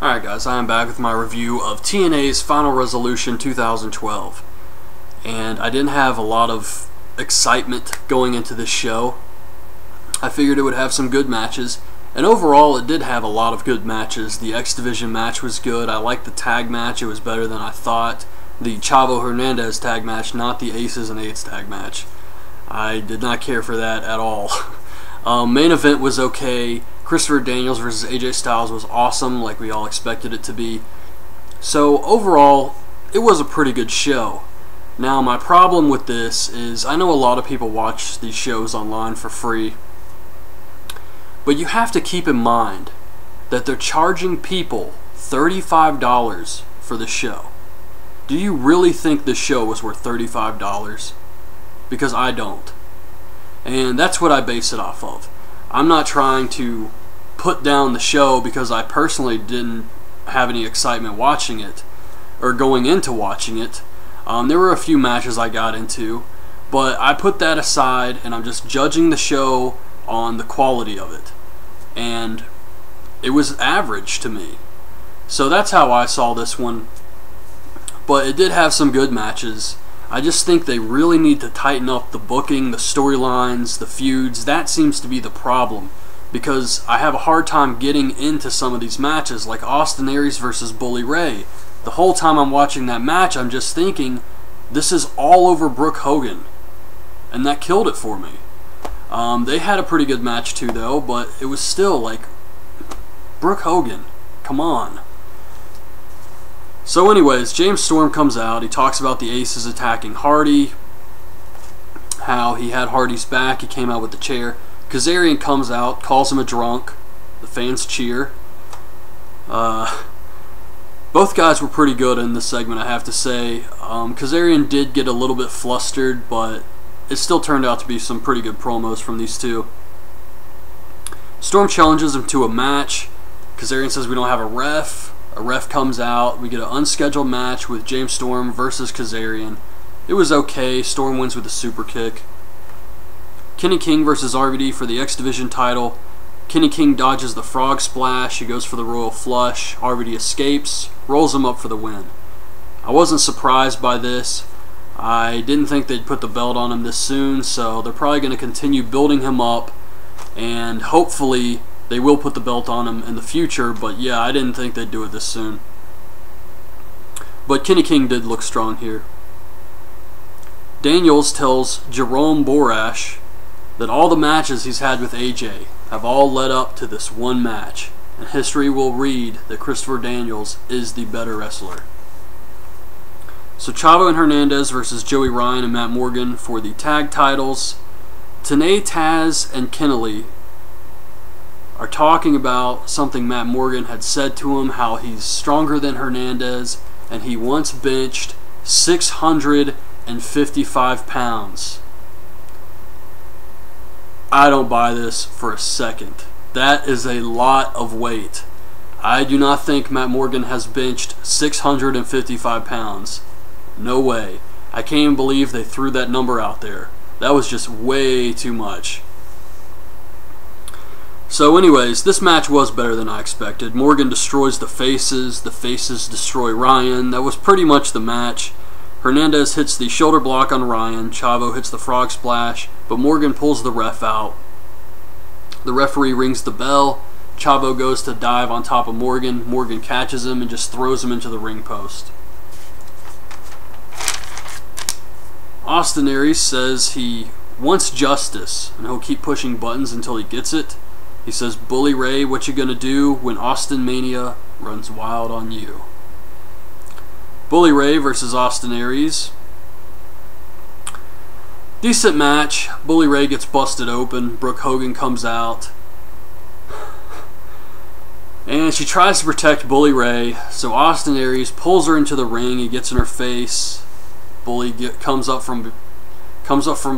Alright guys, I am back with my review of TNA's Final Resolution 2012. And I didn't have a lot of excitement going into this show. I figured it would have some good matches. And overall, it did have a lot of good matches. The X Division match was good. I liked the tag match. It was better than I thought. The Chavo Hernandez tag match, not the Aces and Eights tag match. I did not care for that at all. Main event was okay. Christopher Daniels versus AJ Styles was awesome, like we all expected it to be. So overall, it was a pretty good show. Now my problem with this is I know a lot of people watch these shows online for free, but you have to keep in mind that they're charging people $35 for the show. Do you really think this show was worth $35? Because I don't. And that's what I base it off of. I'm not trying to put down the show because I personally didn't have any excitement watching it or going into watching it. There were a few matches I got into, but I put that aside and I'm just judging the show on the quality of it. And it was average to me. So that's how I saw this one. But it did have some good matches. I just think they really need to tighten up the booking, the storylines, the feuds. That seems to be the problem, because I have a hard time getting into some of these matches, like Austin Aries versus Bully Ray. The whole time I'm watching that match, I'm just thinking, this is all over Brooke Hogan, and that killed it for me. They had a pretty good match too, though, but it was still like, Brooke Hogan, come on. So anyways, James Storm comes out. He talks about the Aces attacking Hardy, how he had Hardy's back. He came out with the chair. Kazarian comes out, calls him a drunk. The fans cheer. Both guys were pretty good in this segment, I have to say. Kazarian did get a little bit flustered, but it still turned out to be some pretty good promos from these two. Storm challenges him to a match. Kazarian says we don't have a ref. A ref comes out. We get an unscheduled match with James Storm versus Kazarian. It was okay. Storm wins with a super kick. Kenny King versus RVD for the X Division title. Kenny King dodges the frog splash. He goes for the royal flush. RVD escapes, rolls him up for the win. I wasn't surprised by this. I didn't think they'd put the belt on him this soon, so they're probably going to continue building him up, and hopefully they will put the belt on him in the future, but yeah, I didn't think they'd do it this soon. But Kenny King did look strong here. Daniels tells Jerome Borash that all the matches he's had with AJ have all led up to this one match, and history will read that Christopher Daniels is the better wrestler. So Chavo and Hernandez versus Joey Ryan and Matt Morgan for the tag titles. TNA, Taz, and Kennelly are talking about something Matt Morgan had said to him, how he's stronger than Hernandez, and he once benched 655 pounds. I don't buy this for a second. That is a lot of weight. I do not think Matt Morgan has benched 655 pounds. No way. I can't even believe they threw that number out there. That was just way too much. So anyways, this match was better than I expected. Morgan destroys the Faces destroy Ryan. That was pretty much the match. Hernandez hits the shoulder block on Ryan, Chavo hits the frog splash, but Morgan pulls the ref out. The referee rings the bell, Chavo goes to dive on top of Morgan, Morgan catches him and just throws him into the ring post. Austin Aries says he wants justice and he'll keep pushing buttons until he gets it. He says, Bully Ray, what you gonna do when Austin Mania runs wild on you? Bully Ray versus Austin Aries. Decent match. Bully Ray gets busted open. Brooke Hogan comes out. And she tries to protect Bully Ray. So Austin Aries pulls her into the ring. He gets in her face. Bully comes up from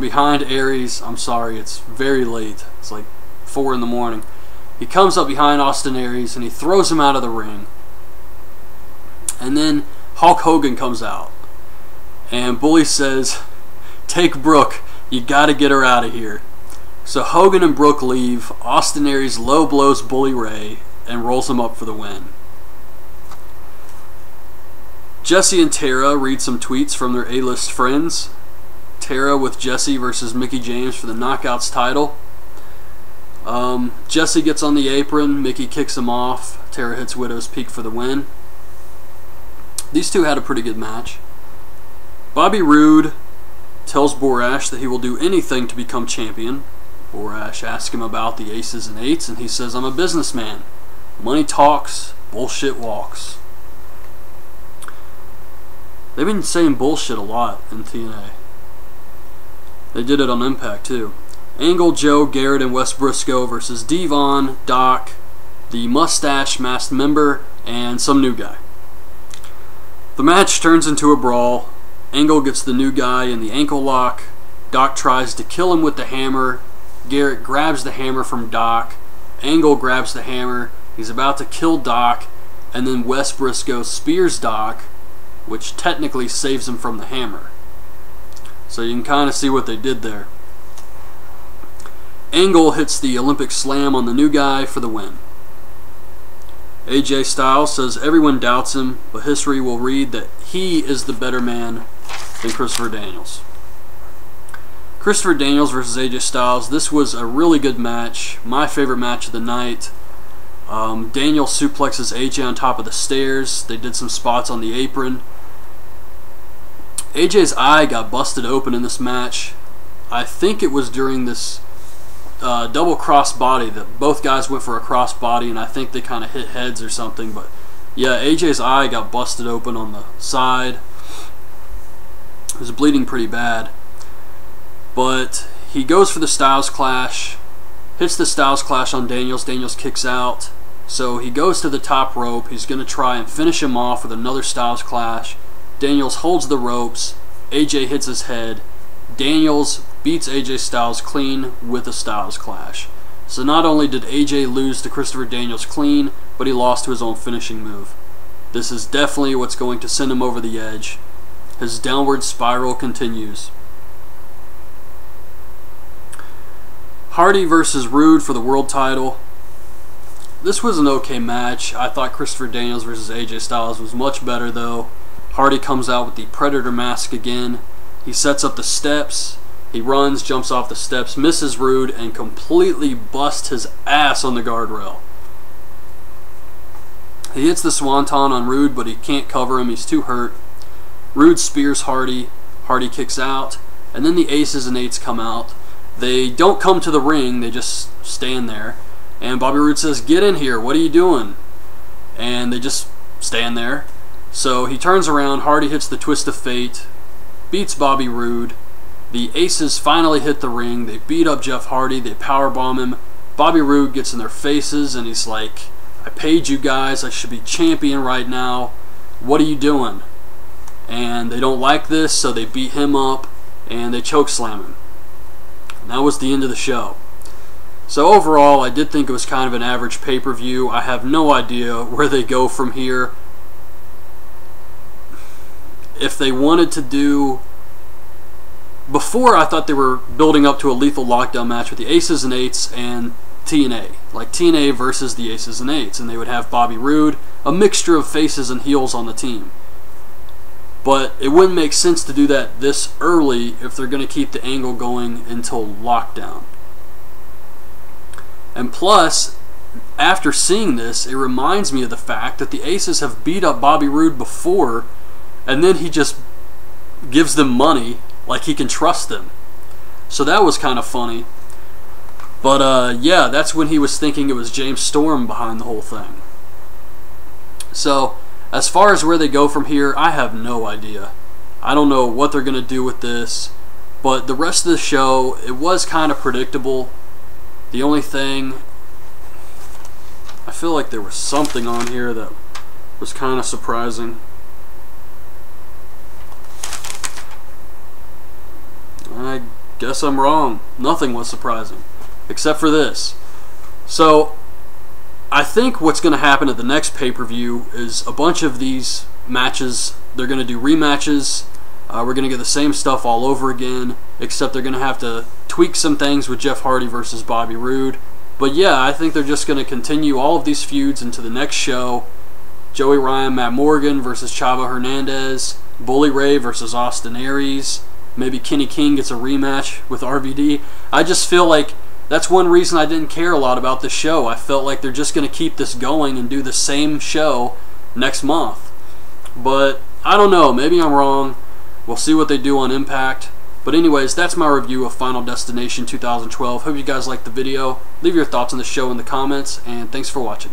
behind Aries. I'm sorry, it's very late. It's like 4 in the morning. He comes up behind Austin Aries and he throws him out of the ring. And then Hulk Hogan comes out. And Bully says, take Brooke, you gotta get her out of here. So Hogan and Brooke leave. Austin Aries low blows Bully Ray and rolls him up for the win. Jesse and Tara read some tweets from their A-list friends. Tara with Jesse versus Mickie James for the Knockouts title. Jesse gets on the apron, Mickie kicks him off, Tara hits Widow's Peak for the win. These two had a pretty good match. Bobby Roode tells Borash that he will do anything to become champion. Borash asks him about the aces and eights, and he says, "I'm a businessman. Money talks, bullshit walks." They've been saying bullshit a lot in TNA. They did it on Impact too. Angle, Joe, Garrett, and Wes Briscoe versus Devon, Doc, the Mustache Masked Member, and some new guy. The match turns into a brawl. Angle gets the new guy in the ankle lock. Doc tries to kill him with the hammer. Garrett grabs the hammer from Doc. Angle grabs the hammer. He's about to kill Doc, and then Wes Briscoe spears Doc, which technically saves him from the hammer. So you can kind of see what they did there. Angle hits the Olympic Slam on the new guy for the win. AJ Styles says everyone doubts him, but history will read that he is the better man than Christopher Daniels. Christopher Daniels versus AJ Styles. This was a really good match. My favorite match of the night. Daniels suplexes AJ on top of the stairs. They did some spots on the apron. AJ's eye got busted open in this match. I think it was during this double cross body that both guys went for a cross body, and I think they kind of hit heads or something. But yeah, AJ's eye got busted open on the side. It was bleeding pretty bad. But he goes for the Styles Clash, hits the Styles Clash on Daniels. Daniels kicks out. So he goes to the top rope. He's going to try and finish him off with another Styles Clash. Daniels holds the ropes. AJ hits his head. Daniels beats AJ Styles clean with a Styles Clash. So not only did AJ lose to Christopher Daniels clean, but he lost to his own finishing move. This is definitely what's going to send him over the edge. His downward spiral continues. Hardy versus Roode for the world title. This was an okay match. I thought Christopher Daniels versus AJ Styles was much better though. Hardy comes out with the Predator mask again. He sets up the steps. He runs, jumps off the steps, misses Roode, and completely busts his ass on the guardrail. He hits the Swanton on Roode, but he can't cover him. He's too hurt. Roode spears Hardy. Hardy kicks out. And then the aces and eights come out. They don't come to the ring. They just stand there. And Bobby Roode says, "Get in here. What are you doing?" And they just stand there. So he turns around. Hardy hits the Twist of Fate. Beats Bobby Roode. The aces finally hit the ring. They beat up Jeff Hardy. They powerbomb him. Bobby Roode gets in their faces and he's like, "I paid you guys. I should be champion right now. What are you doing?" And they don't like this, so they beat him up and they chokeslam him. And that was the end of the show. So overall, I did think it was kind of an average pay-per-view. I have no idea where they go from here. If they wanted to do... Before, I thought they were building up to a lethal lockdown match with the Aces and Eights and TNA. Like TNA versus the Aces and Eights. And they would have Bobby Roode, a mixture of faces and heels on the team. But it wouldn't make sense to do that this early if they're going to keep the angle going until lockdown. And plus, after seeing this, it reminds me of the fact that the Aces have beat up Bobby Roode before, and then he just gives them money like he can trust them. So that was kind of funny. But yeah, that's when he was thinking it was James Storm behind the whole thing. So, as far as where they go from here, I have no idea. I don't know what they're going to do with this. But the rest of the show, it was kind of predictable. The only thing, I feel like there was something on here that was kind of surprising. I guess I'm wrong. Nothing was surprising, except for this. So, I think what's going to happen at the next pay-per-view is a bunch of these matches, they're going to do rematches. We're going to get the same stuff all over again, except they're going to have to tweak some things with Jeff Hardy versus Bobby Roode. But yeah, I think they're just going to continue all of these feuds into the next show. Joey Ryan, Matt Morgan versus Chavo Hernandez, Bully Ray versus Austin Aries, maybe Kenny King gets a rematch with RVD. I just feel like that's one reason I didn't care a lot about this show. I felt like they're just going to keep this going and do the same show next month. But I don't know, maybe I'm wrong. We'll see what they do on Impact. But anyways, that's my review of Final Destination 2012. Hope you guys liked the video. Leave your thoughts on the show in the comments, and thanks for watching.